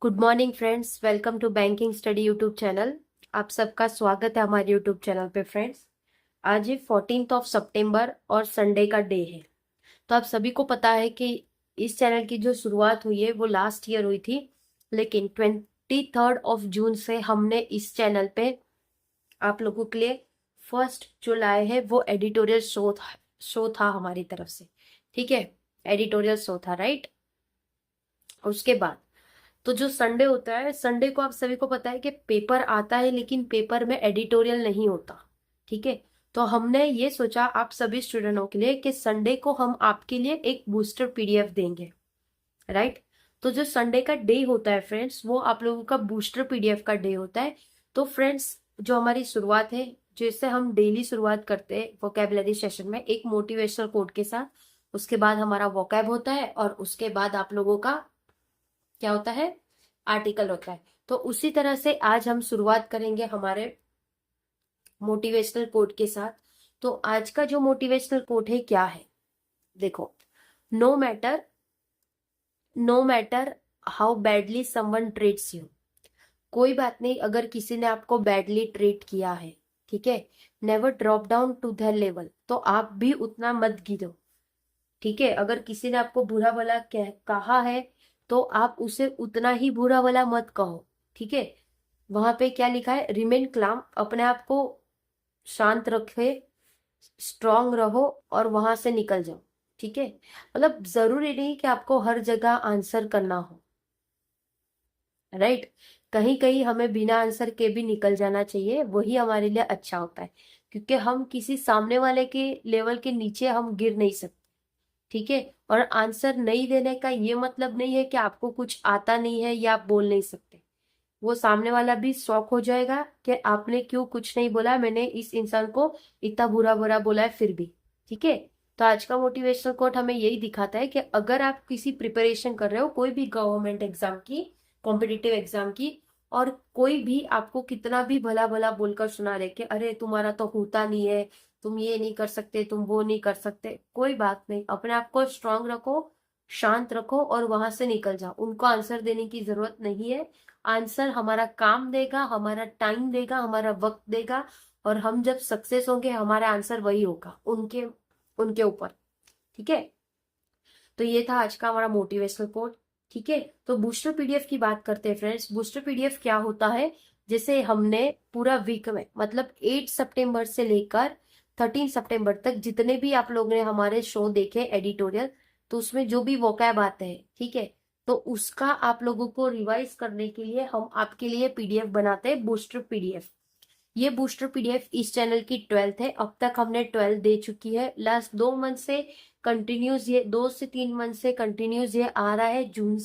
Good morning friends, welcome to banking study YouTube channel. आप सबका स्वागत है हमारे यूट्यूब चैनल पे फ्रेंड्स। आज है 14 सितंबर और संडे का डे है। तो आप सभी को पता है कि इस चैनल की जो शुरुआत हुई है वो लास्ट ईयर हुई थी, लेकिन 23 जून से हमने इस चैनल पे आप लोगों के लिए फर्स्ट जो लाए हैं वो एडिटोरियल शो था हमारी तरफ से। ठीक है, एडिटोरियल शो था, राइट। उसके बाद तो जो संडे होता है, संडे को आप सभी को पता है कि पेपर आता है, लेकिन पेपर में एडिटोरियल नहीं होता। ठीक है, तो हमने ये सोचा आप सभी स्टूडेंटों के लिए कि संडे को हम आपके लिए एक बूस्टर पीडीएफ देंगे, राइट। तो जो संडे का डे होता है फ्रेंड्स, वो आप लोगों का बूस्टर पीडीएफ का डे होता है। तो फ्रेंड्स, जो हमारी शुरुआत है, जिससे हम डेली शुरुआत करते हैं वोकेबलरी सेशन में एक मोटिवेशनल कोड के साथ, उसके बाद हमारा वोकैब होता है और उसके बाद आप लोगों का क्या होता है, आर्टिकल होता है। तो उसी तरह से आज हम शुरुआत करेंगे हमारे मोटिवेशनल कोट के साथ। तो आज का जो मोटिवेशनल कोट है क्या है, देखो। No matter no matter how badly someone treats you. कोई बात नहीं अगर किसी ने आपको बैडली ट्रीट किया है, ठीक है। Never drop down to their level, तो आप भी उतना मत गिरो। ठीक है, अगर किसी ने आपको बुरा भला कहा है तो आप उसे उतना ही बुरा भला मत कहो। ठीक है, वहां पे क्या लिखा है, रिमेन क्लाम, अपने आप को शांत रखे, स्ट्रांग रहो और वहां से निकल जाओ। ठीक है, मतलब जरूरी नहीं कि आपको हर जगह आंसर करना हो, राइट। कहीं कहीं हमें बिना आंसर के भी निकल जाना चाहिए, वही हमारे लिए अच्छा होता है, क्योंकि हम किसी सामने वाले के लेवल के नीचे हम गिर नहीं सकते। ठीक है, और आंसर नहीं देने का ये मतलब नहीं है कि आपको कुछ आता नहीं है या आप बोल नहीं सकते। वो सामने वाला भी शॉक हो जाएगा कि आपने क्यों कुछ नहीं बोला, मैंने इस इंसान को इतना बुरा बुरा बोला है फिर भी। ठीक है, तो आज का मोटिवेशनल कोट हमें यही दिखाता है कि अगर आप किसी प्रिपरेशन कर रहे हो, कोई भी गवर्नमेंट एग्जाम की, कॉम्पिटिटिव एग्जाम की, और कोई भी आपको कितना भी भला भला बोलकर सुना रहे कि अरे तुम्हारा तो होता नहीं है, तुम ये नहीं कर सकते, तुम वो नहीं कर सकते, कोई बात नहीं, अपने आप को स्ट्रांग रखो, शांत रखो और वहां से निकल जाओ। उनको आंसर देने की जरूरत नहीं है। आंसर हमारा काम देगा, हमारा टाइम देगा, हमारा वक्त देगा, और हम जब सक्सेस होंगे हमारा आंसर वही होगा उनके उनके ऊपर। ठीक है, तो ये था आज का हमारा मोटिवेशनल कोट। ठीक है, तो बूस्टर पीडीएफ की बात करते हैं फ्रेंड्स। बूस्टर पीडीएफ क्या होता है, जैसे हमने पूरा वीक में मतलब 8 सितंबर से लेकर 13 सितंबर तक जितने भी आप लोगों ने हमारे शो देखे एडिटोरियल, तो उसमें जो भी वोकैब आते हैं, ठीक है, तो उसका आप लोगों को रिवाइज करने के लिए हम आपके लिए पीडीएफ बनाते हैं, बूस्टर पीडीएफ। ये बूस्टर पीडीएफ इस चैनल की 12th है। अब तक हमने 12 दे चुकी है। लास्ट 2 मंथ से कंटिन्यूस, ये 2 से 3 मंथ से कंटिन्यूस ये आ रहा है। जून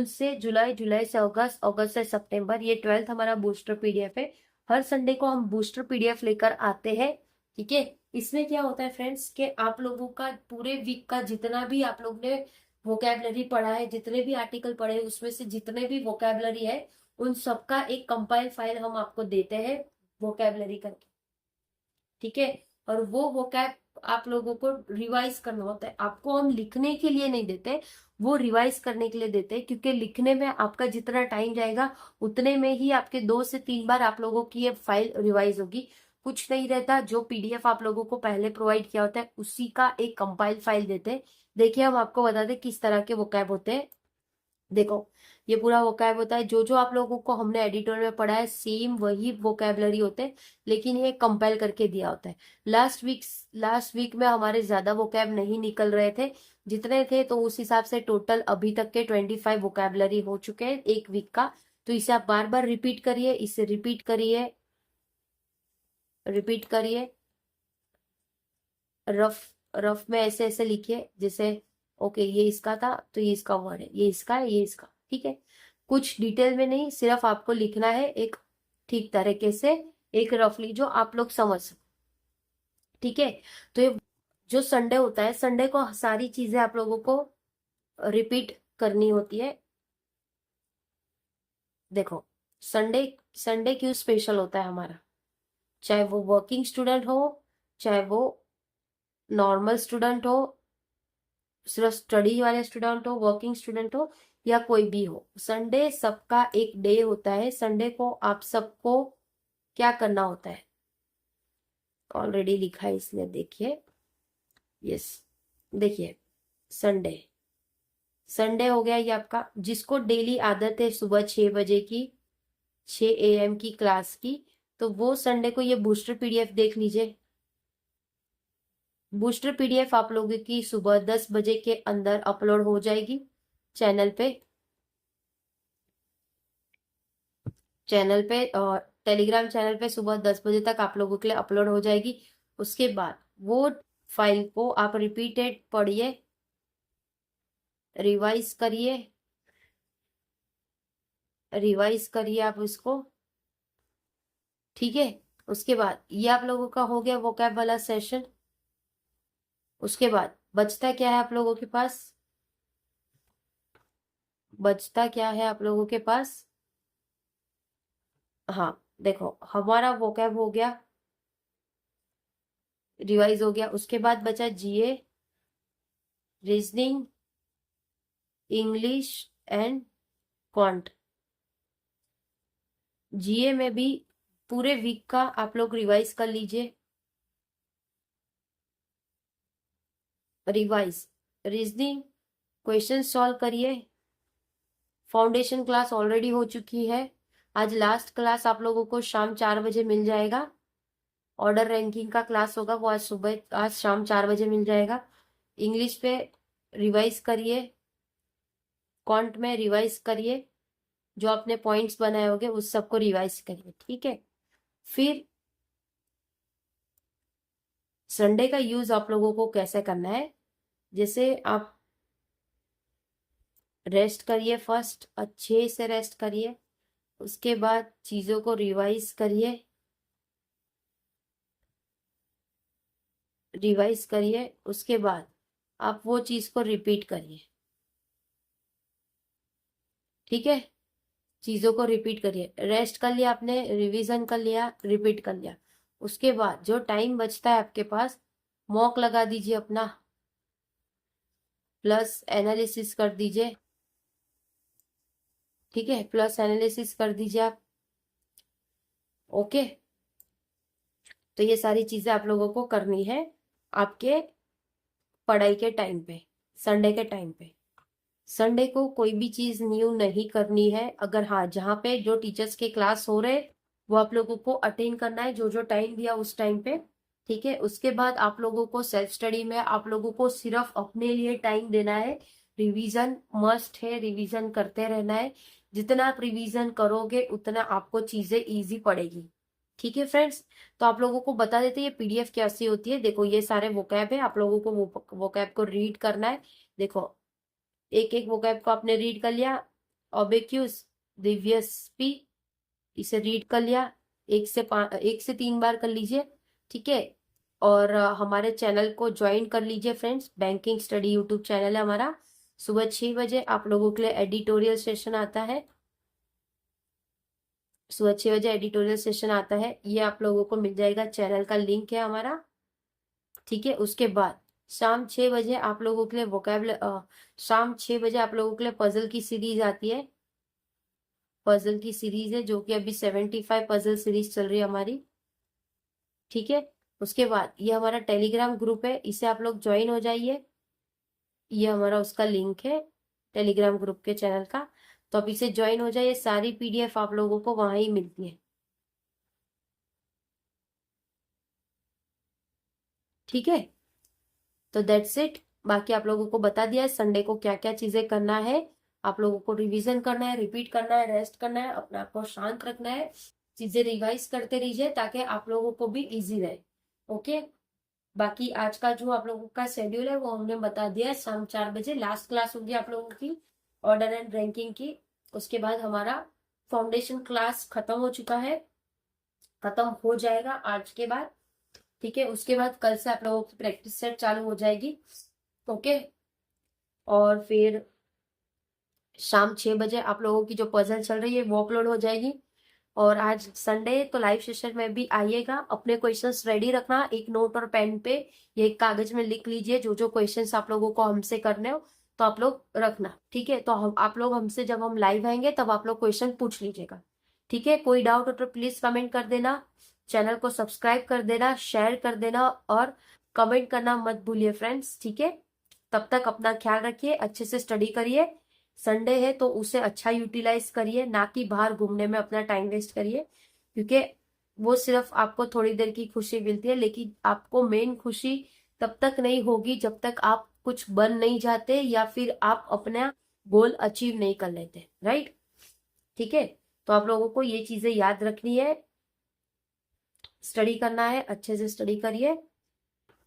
से जुलाई, जुलाई से अगस्त, अगस्त से सितंबर, ये 12th हमारा बूस्टर पीडीएफ है। हर संडे को हम बूस्टर पीडीएफ लेकर आते हैं। ठीक है, इसमें क्या होता है फ्रेंड्स कि आप लोगों का पूरे वीक का जितना भी आप लोग ने वोकैबलरी पढ़ा है, जितने भी आर्टिकल पढ़े, उसमें से जितने भी वोकैबलरी है, उन सबका एक कंपाइल फाइल हम आपको देते हैं वोकैबलरी करके। ठीक है, और वो वोकैब आप लोगों को रिवाइज करना होता है। आपको हम लिखने के लिए नहीं देते, वो रिवाइज करने के लिए देते हैं, क्योंकि लिखने में आपका जितना टाइम जाएगा उतने में ही आपके 2 से 3 बार आप लोगों की ये फाइल रिवाइज होगी। कुछ नहीं रहता, जो पीडीएफ आप लोगों को पहले प्रोवाइड किया होता है उसी का एक कंपाइल फाइल देते हैं। देखिए, हम आपको बता दें किस तरह के वोकैब होते हैं। देखो, ये पूरा वोकैब होता है, जो जो आप लोगों को हमने एडिटर में पढ़ा है सेम वही वोकैबलरी होते हैं, लेकिन ये कंपाइल करके दिया होता है। लास्ट वीक में हमारे ज्यादा वोकैब नहीं निकल रहे थे, जितने थे तो उस हिसाब से टोटल अभी तक के 25 वोकैबलरी हो चुके हैं एक वीक का। तो इसे आप बार बार रिपीट करिए, इसे रिपीट करिए, रिपीट करिए, रफ रफ में ऐसे ऐसे लिखिए, जैसे ओके ये इसका था तो ये इसका वर्ड है, ये इसका है, ये इसका। ठीक है, कुछ डिटेल में नहीं, सिर्फ आपको लिखना है एक ठीक तरीके से, एक रफली जो आप लोग समझ सको। ठीक है, तो ये जो संडे होता है, संडे को सारी चीजें आप लोगों को रिपीट करनी होती है। देखो, संडे संडे क्यों स्पेशल होता है हमारा, चाहे वो वर्किंग स्टूडेंट हो, चाहे वो नॉर्मल स्टूडेंट हो, सिर्फ स्टडी वाले स्टूडेंट हो, वर्किंग स्टूडेंट हो, या कोई भी हो, संडे सबका एक डे होता है। संडे को आप सबको क्या करना होता है, ऑलरेडी लिखा है इसलिए देखिए, यस देखिए, संडे संडे हो गया ये आपका, जिसको डेली आदत है सुबह 6 बजे की, 6 AM की क्लास की, तो वो संडे को ये बूस्टर पीडीएफ देख लीजिए। बूस्टर पीडीएफ आप लोगों की सुबह 10 बजे के अंदर अपलोड हो जाएगी चैनल पे और टेलीग्राम चैनल पे सुबह 10 बजे तक आप लोगों के लिए अपलोड हो जाएगी। उसके बाद वो फाइल को आप रिपीटेड पढ़िए, रिवाइज करिए आप इसको, ठीक है। उसके बाद ये आप लोगों का हो गया वोकैब वाला सेशन। उसके बाद बचता क्या है आप लोगों के पास, हाँ देखो, हमारा वोकैब हो गया, रिवाइज हो गया। उसके बाद बचा जीए, रीजनिंग, इंग्लिश एंड क्वांट। जीए में भी पूरे वीक का आप लोग रिवाइज कर लीजिए, रीजनिंग क्वेश्चन सॉल्व करिए। फाउंडेशन क्लास ऑलरेडी हो चुकी है, आज लास्ट क्लास आप लोगों को शाम 4 बजे मिल जाएगा। ऑर्डर रैंकिंग का क्लास होगा वो आज शाम 4 बजे मिल जाएगा। इंग्लिश पे रिवाइज करिए, क्वांट में रिवाइज करिए, जो आपने पॉइंट्स बनाए होंगे उस सबको रिवाइज करिए, ठीक है। फिर संडे का यूज आप लोगों को कैसे करना है, जैसे आप रेस्ट करिए, फर्स्ट अच्छे से रेस्ट करिए, उसके बाद चीजों को रिवाइज करिए, उसके बाद आप वो चीज को रिपीट करिए, ठीक है। चीजों को रिपीट करिए, रेस्ट कर लिया आपने, रिवीजन कर लिया, रिपीट कर लिया। उसके बाद जो टाइम बचता है आपके पास, मॉक लगा दीजिए अपना, प्लस एनालिसिस कर दीजिए, ठीक है, प्लस एनालिसिस कर दीजिए आप, ओके। तो ये सारी चीजें आप लोगों को करनी है आपके पढ़ाई के टाइम पे, संडे के टाइम पे। संडे को कोई भी चीज न्यू नहीं करनी है, अगर हाँ जहाँ पे जो टीचर्स के क्लास हो रहे वो आप लोगों को अटेंड करना है, जो जो टाइम दिया उस टाइम पे, ठीक है। उसके बाद आप लोगों को सेल्फ स्टडी में आप लोगों को सिर्फ अपने लिए टाइम देना है। रिवीजन मस्ट है, रिवीजन करते रहना है, जितना आप रिवीजन करोगे उतना आपको चीजें इजी पड़ेगी, ठीक है फ्रेंड्स। तो आप लोगों को बता देते हैं ये पीडीएफ कैसी होती है। देखो ये सारे वोकैब है, आप लोगों को वोकैब को रीड करना है। देखो एक एक वोकैब को आपने रीड कर लिया, ओबेक्यूस, दिव्यस्पी, इसे रीड कर लिया, 1 से 3 बार कर लीजिए, ठीक है। और हमारे चैनल को ज्वाइन कर लीजिए friends, banking study YouTube channel है हमारा। सुबह 6 बजे आप लोगों के लिए एडिटोरियल सेशन आता है, सुबह 6 बजे एडिटोरियल सेशन आता है, ये आप लोगों को मिल जाएगा, चैनल का लिंक है हमारा, ठीक है। उसके बाद शाम 6 बजे आप लोगों के लिए शाम 6 बजे आप लोगों के लिए पजल की सीरीज आती है, पजल की सीरीज है जो कि अभी 75 पजल सीरीज चल रही है हमारी, ठीक है। उसके बाद ये हमारा टेलीग्राम ग्रुप है, इसे आप लोग ज्वाइन हो जाइए, ये हमारा उसका लिंक है टेलीग्राम ग्रुप के चैनल का, तो आप इसे ज्वाइन हो जाइए, सारी पीडीएफ आप लोगों को वहां ही मिलती है, ठीक है। तो दैट्स इट, बाकी आप लोगों को बता दिया है संडे को क्या क्या चीजें करना है। आप लोगों को रिवीजन करना है, रिपीट करना है, रेस्ट करना है, अपने आप को शांत रखना है, चीजें रिवाइज करते रहिए ताकि आप लोगों को भी इजी रहे, ओके। बाकी आज का जो आप लोगों का शेड्यूल है वो हमने बता दिया है, शाम 4 बजे लास्ट क्लास होगी आप लोगों की ऑर्डर एंड रैंकिंग की। उसके बाद हमारा फाउंडेशन क्लास खत्म हो चुका है, खत्म हो जाएगा आज के बाद, ठीक है। उसके बाद कल से आप लोगों की प्रैक्टिस सेट चालू हो जाएगी, ओके। और फिर शाम 6 बजे आप लोगों की जो पजल चल रही है वो अपलोड हो जाएगी। और आज संडे तो लाइव सेशन में भी आइएगा, अपने क्वेश्चंस रेडी रखना, एक नोट और पेन पे या एक कागज में लिख लीजिए जो जो क्वेश्चंस आप लोगों को हमसे करने हो, तो आप लोग रखना, ठीक है। तो हम आप लोग हमसे जब हम लाइव आएंगे तब आप लोग क्वेश्चन पूछ लीजिएगा, ठीक है। कोई डाउट हो तो प्लीज कमेंट कर देना, चैनल को सब्सक्राइब कर देना, शेयर कर देना और कमेंट करना मत भूलिए फ्रेंड्स, ठीक है। तब तक अपना ख्याल रखिए, अच्छे से स्टडी करिए। संडे है तो उसे अच्छा यूटिलाइज करिए, ना कि बाहर घूमने में अपना टाइम वेस्ट करिए, क्योंकि वो सिर्फ आपको थोड़ी देर की खुशी मिलती है, लेकिन आपको मेन खुशी तब तक नहीं होगी जब तक आप कुछ बन नहीं जाते या फिर आप अपना गोल अचीव नहीं कर लेते, राइट, ठीक है। तो आप लोगों को ये चीजें याद रखनी है, स्टडी करना है, अच्छे से स्टडी करिए।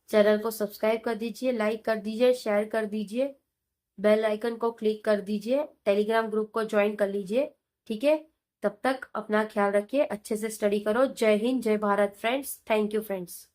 चैनल को सब्सक्राइब कर दीजिए, लाइक कर दीजिए, शेयर कर दीजिए, बेल आइकन को क्लिक कर दीजिए, टेलीग्राम ग्रुप को ज्वाइन कर लीजिए, ठीक है। तब तक अपना ख्याल रखिए, अच्छे से स्टडी करो। जय हिंद, जय Bharat friends, thank you friends.